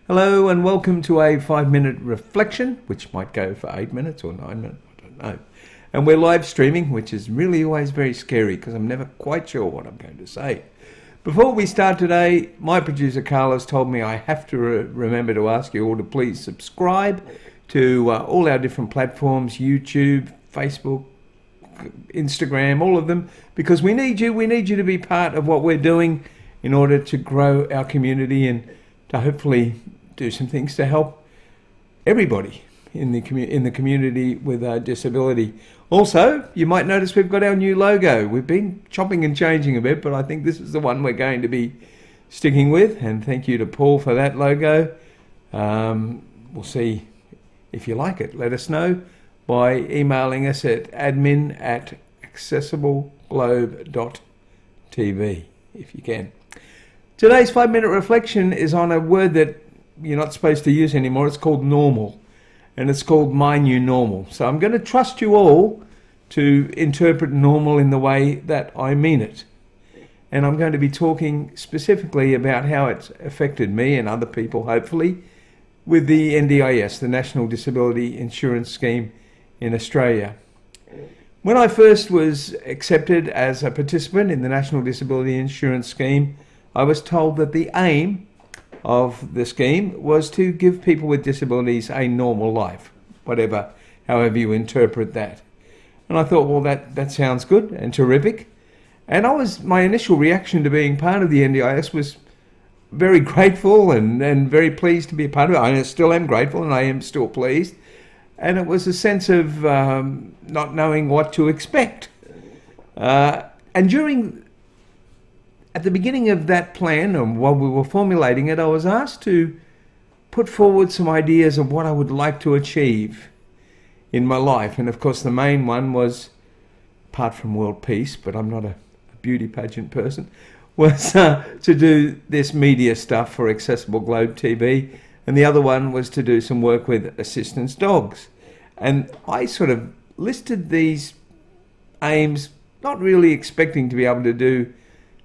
Hello and welcome to a 5-minute reflection, which might go for 8 minutes or 9 minutes, I don't know. And we're live streaming, which is really always very scary because I'm never quite sure what I'm going to say. Before we start today, my producer Carlos told me I have to remember to ask you all to please subscribe to all our different platforms, YouTube, Facebook, Instagram, all of them, because we need you. We need you to be part of what we're doing in order to grow our community and to hopefully do some things to help everybody in the community with a disability. Also, you might notice we've got our new logo. We've been chopping and changing a bit, but I think this is the one we're going to be sticking with. And thank you to Paul for that logo. We'll see if you like it. Let us know by emailing us at admin@accessibleglobe.tv if you can. Today's 5-minute reflection is on a word that you're not supposed to use anymore. It's called normal, and it's called my new normal. So I'm going to trust you all to interpret normal in the way that I mean it. And I'm going to be talking specifically about how it's affected me and other people, hopefully, with the NDIS, the National Disability Insurance Scheme in Australia. When I first was accepted as a participant in the National Disability Insurance Scheme, I was told that the aim of the scheme was to give people with disabilities a normal life, however you interpret that. And I thought, well, that sounds good and terrific. And my initial reaction to being part of the NDIS was very grateful and very pleased to be a part of it. I still am grateful and I am still pleased. And it was a sense of not knowing what to expect. At the beginning of that plan, and while we were formulating it, I was asked to put forward some ideas of what I would like to achieve in my life. And of course, the main one was, apart from world peace, but I'm not a beauty pageant person, was to do this media stuff for Accessible Globe TV. And the other one was to do some work with assistance dogs. And I sort of listed these aims, not really expecting to be able to do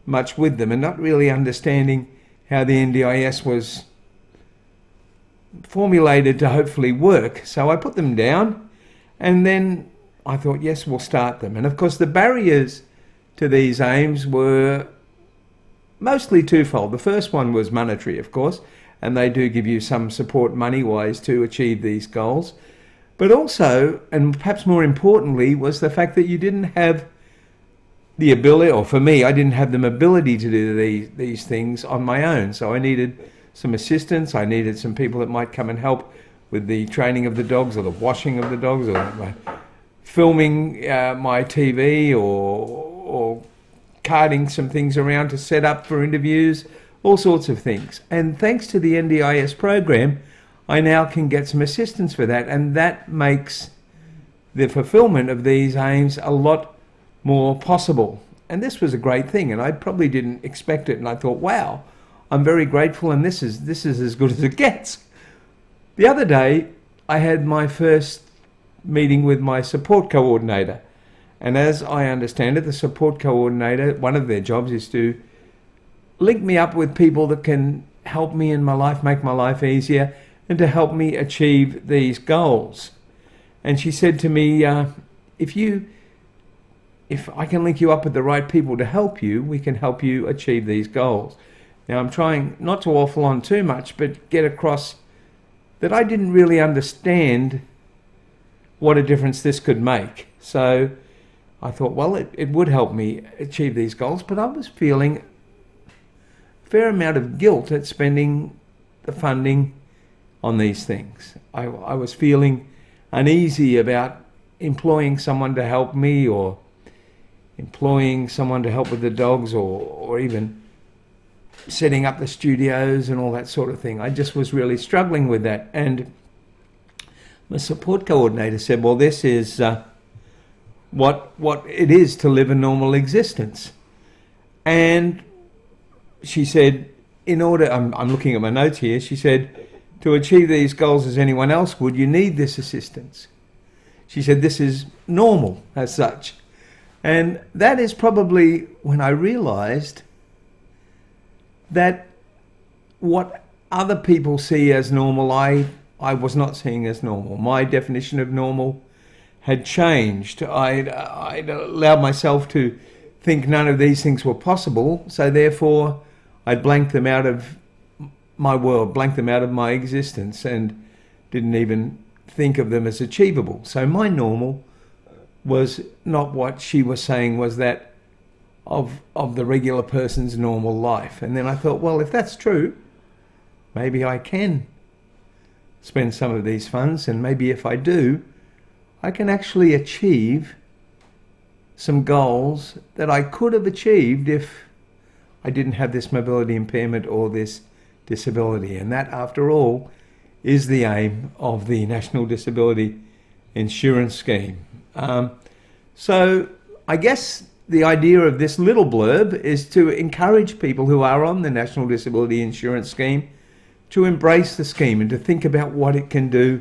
much with them and not really understanding how the NDIS was formulated to hopefully work. So I put them down and then I thought, yes, we'll start them. And of course the barriers to these aims were mostly twofold. The first one was monetary, of course, and they do give you some support money-wise to achieve these goals. But also, and perhaps more importantly, was the fact that you didn't have the ability, or for me, I didn't have the ability to do these things on my own. So I needed some assistance. I needed some people that might come and help with the training of the dogs or the washing of the dogs or filming my TV or carting some things around to set up for interviews, all sorts of things. And thanks to the NDIS program, I now can get some assistance for that. And that makes the fulfillment of these aims a lot more possible. And this was a great thing, and I probably didn't expect it, and I thought, wow, I'm very grateful, and this is as good as it gets. The other day I had my first meeting with my support coordinator, and as I understand it, the support coordinator, one of their jobs is to link me up with people that can help me in my life, make my life easier, and to help me achieve these goals. And she said to me, if I can link you up with the right people to help you, we can help you achieve these goals. Now, I'm trying not to waffle on too much, but get across that I didn't really understand what a difference this could make. So I thought, well, it would help me achieve these goals, but I was feeling a fair amount of guilt at spending the funding on these things. I was feeling uneasy about employing someone to help me or employing someone to help with the dogs or even setting up the studios and all that sort of thing. I just was really struggling with that. And my support coordinator said, well, this is what it is to live a normal existence. And she said, I'm looking at my notes here, she said, to achieve these goals as anyone else would, you need this assistance. She said, this is normal as such. And that is probably when I realized that what other people see as normal, I was not seeing as normal. My definition of normal had changed. I'd allowed myself to think none of these things were possible, so therefore I blanked them out of my world, blanked them out of my existence, and didn't even think of them as achievable. So my normal was not what she was saying was that of the regular person's normal life. And then I thought, well, if that's true, maybe I can spend some of these funds, and maybe if I do, I can actually achieve some goals that I could have achieved if I didn't have this mobility impairment or this disability. And that, after all, is the aim of the National Disability Insurance Scheme. So I guess the idea of this little blurb is to encourage people who are on the National Disability Insurance Scheme to embrace the scheme and to think about what it can do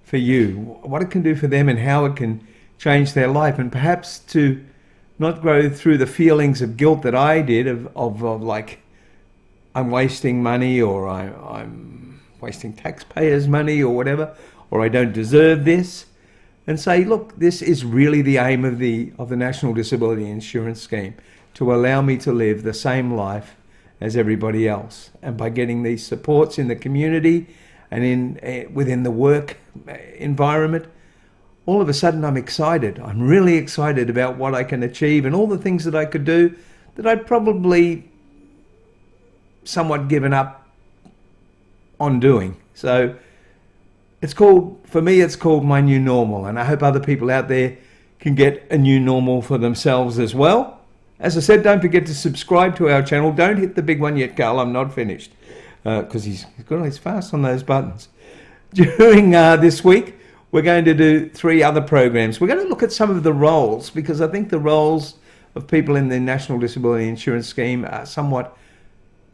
for you, what it can do for them, and how it can change their life, and perhaps to not go through the feelings of guilt that I did of like I'm wasting money, or I'm wasting taxpayers' money, or whatever, or I don't deserve this, and say, look, this is really the aim of the National Disability Insurance Scheme, to allow me to live the same life as everybody else. And by getting these supports in the community and within the work environment, all of a sudden I'm excited. I'm really excited about what I can achieve and all the things that I could do that I'd probably somewhat given up on doing. So for me, it's called my new normal, and I hope other people out there can get a new normal for themselves as well. As I said, don't forget to subscribe to our channel. Don't hit the big one yet, Carl. I'm not finished, because he's fast on those buttons. During this week, we're going to do 3 other programs. We're going to look at some of the roles, because I think the roles of people in the National Disability Insurance Scheme are somewhat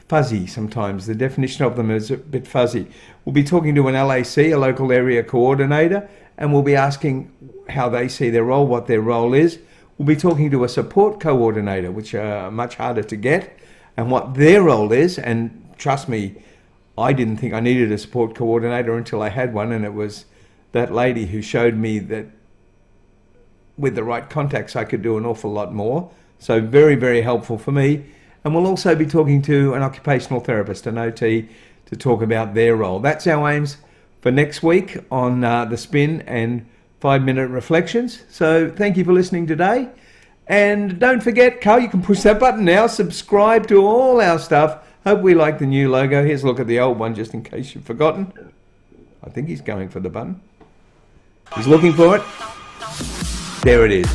fuzzy sometimes. The definition of them is a bit fuzzy. We'll be talking to an LAC, a local area coordinator, and we'll be asking how they see their role, what their role is. We'll be talking to a support coordinator, which are much harder to get, and what their role is. And trust me, I didn't think I needed a support coordinator until I had one, and it was that lady who showed me that with the right contacts I could do an awful lot more. So very, very helpful for me. And we'll also be talking to an occupational therapist, an OT, to talk about their role. That's our aims for next week on The Spin and 5-Minute Reflections. So thank you for listening today. And don't forget, Carl, you can push that button now. Subscribe to all our stuff. Hope we like the new logo. Here's a look at the old one, just in case you've forgotten. I think he's going for the button. He's looking for it. There it is.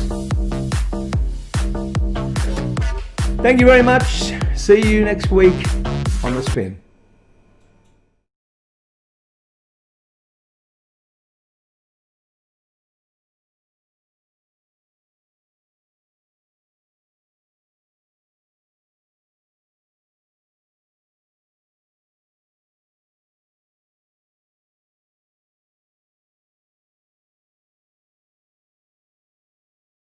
Thank you very much. See you next week on The Spin.